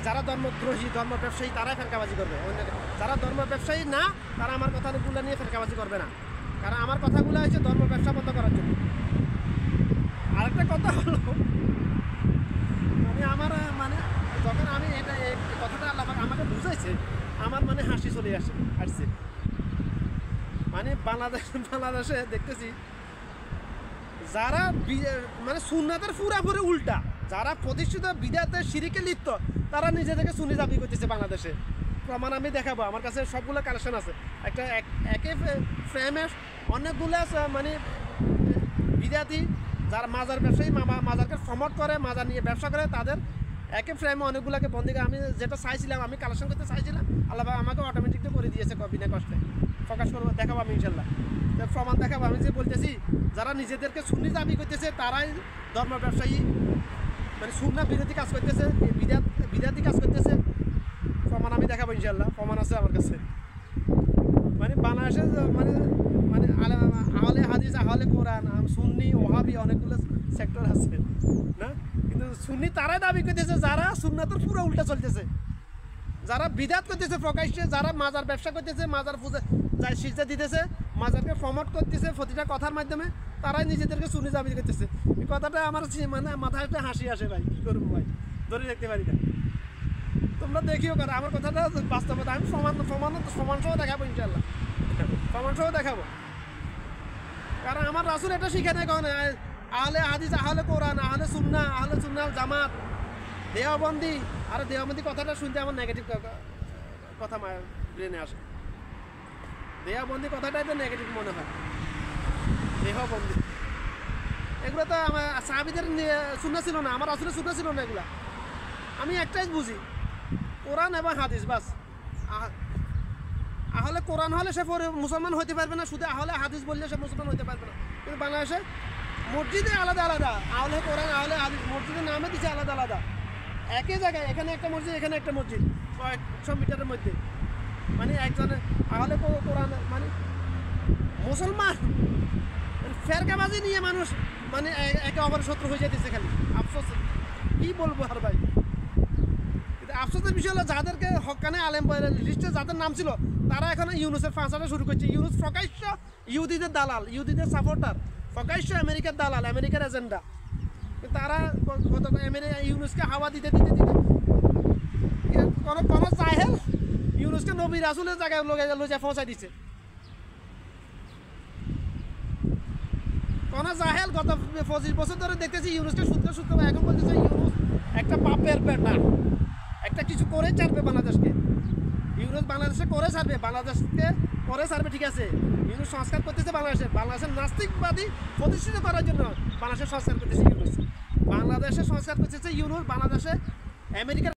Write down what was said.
যারা ধর্মদ্রোহী ধর্ম ব্যবসায়ী তারাই ফেরকাবাজি করবে, যারা ধর্ম ব্যবসায়ী না তারা আমার কথাগুলো নিয়ে ফেরকাবাজি করবে না, কারণ আমার কথাগুলো হচ্ছে ধর্ম ব্যবসা বন্ধ করার জন্য। আরেকটা কথা হলো আমার যখন আমি এটা এই কথাটা আল্লাহ আমাকে বুঝাইছে, আমার হাসি চলে আসছে। বাংলাদেশে দেখতেছি যারা সুন্নাতের পুরাপুরি উল্টা, যারা প্রতিষ্ঠিত বিদাতের শিরিকে লিপ্ত, তারা নিজেদেরকে সুন্নি দাবি করতেছে বাংলাদেশে। প্রমাণ আমি দেখাবো, আমার কাছে সবগুলো কালেকশন আছে। একে ফ্রেমে অনেকগুলো বিদাতি যারা মাজার ব্যবসায়ী, মাজারকে প্রমোট করে, মাজার নিয়ে ব্যবসা করে, তাদের একে ফ্রেমে অনেকগুলোকে বন্দি করে। আমি যেটা চাইছিলাম, আমি কালেকশন করতে চাইছিলাম, আল্লাহ আমাকে অটোমেটিকলি করে দিয়েছে বিনা কষ্টে। প্রকাশ করবো, দেখাবো আমি ইনশাল্লাহ, প্রমাণ দেখাবো। আমি যে বলতেছি যারা নিজেদেরকে সুন্নি দাবি করতেছে তারাই ধর্ম ব্যবসায়ী, সুন্নাহ বিরোধী কাজ করতেছে, বিদাতি কাজ করতেছে। প্রমাণ আমি দেখাবো ইনশাল্লাহ, প্রমাণ আছে আমার কাছে। বাংলাদেশে আহলে হাদিস, আহলে কোরআন, সুন্নি, ওহাবি অনেকগুলো সেক্টর আছে না, কিন্তু সুন্নি তারাই দাবি করতেছে যারা সুন্নাতের পুরো উল্টা চলতেছে, যারা বিদাত করতেছে প্রকাশ্যে, যারা মাজার ব্যবসা করতেছে, মাজার পূজা যাই সিজদা দিতেছে, মাজারকে প্রমোট করতেছে প্রতিটা কথার মাধ্যমে, তারাই নিজেদেরকে সুন্নি দাবি করতেছে। এই কথাটা আমার মাথায় একটা হাসি আসে ভাই, কী করবো ভাই, ধরে রাখতে পারি না। তোমরা দেখিও কারণ আমার কথাটা বাস্তবতা, আমি সমান সহ দেখাবো ইনশাল্লাহ, সমান সহ দেখাবো। কারণ আমার রাসূল এটা শিখে নেই, কারণ আহলে হাদিস, আহলে কোরআন, আহলে সুন্নাহ জামাত, দেওবন্দি। আর দেওবন্দি কথাটা শুনতে আমার নেগেটিভ কথা ব্রেনে আসে। দেওবন্দি কথাটাই তো নেগেটিভ মনে হয়। দেওবন্দি এগুলো তো আমার সাহাবীদের সুন্নাহ ছিল না, আমার রাসূলের সুন্নাহ ছিল না এগুলা। আমি একটাই বুঝি, কোরআন এবং হাদিস, বাস। আহলে কোরআন হলে সে মুসলমান হতে পারবে না, শুধু আহলে হাদিস বললে সে মুসলমান হতে পারবে না। কিন্তু বাংলাদেশে মসজিদে আলাদা আলাদা, আহলে কোরআন, আহলে হাদিস, মসজিদের নামে দিচ্ছে আলাদা আলাদা। একই জায়গায়, এখানে একটা মসজিদ, এখানে একটা মসজিদ, কয়েকশো মিটারের মধ্যে। একজনে আহলে কোরআন মুসলমান ফেরকাবাজি নিয়ে মানুষ একে অপরের শত্রু হয়ে যেতেছে। খালি আফসোস, কী বলবো আর ভাই। আফসোসের বিষয় হলো যাদেরকে হক্কানে আলেম লিস্টে যাদের নাম ছিল, তারা এখন ইউনুসের ফাঁসাটা শুরু করছে। ইউনুস প্রকাশ্য ইহুদিদের দালাল, ইহুদিদের সাপোর্টার, প্রকাশ্য আমেরিকার দালাল, আমেরিকার এজেন্ডা। তারা ইউনুসকে হাওয়া দিতে দিতে দিতে কোনো জাহেল ইউনুসকে নবী রাসূলের জায়গায় লইয়া পৌঁছাই দিচ্ছে। কোনো জাহেল গত 25 বছর ধরে দেখতেছি ইউনুসকে সূত্র এখন বলতেছে ইউনুস একটা পাপের বেটা, একটা কিছু করে ছাড়বে বাংলাদেশকে। ইউনুস বাংলাদেশে করে ছাড়বে, বাংলাদেশকে করে ছাড়বে, ঠিক আছে। ইউনুস সংস্কার করতেছে বাংলাদেশের নাস্তিকবাদী প্রতিষ্ঠিত করার জন্য বাংলাদেশের সংস্কার করতেছে ইউনুস। বাংলাদেশে সংস্কার করতেছে ইউনুস, বাংলাদেশে আমেরিকার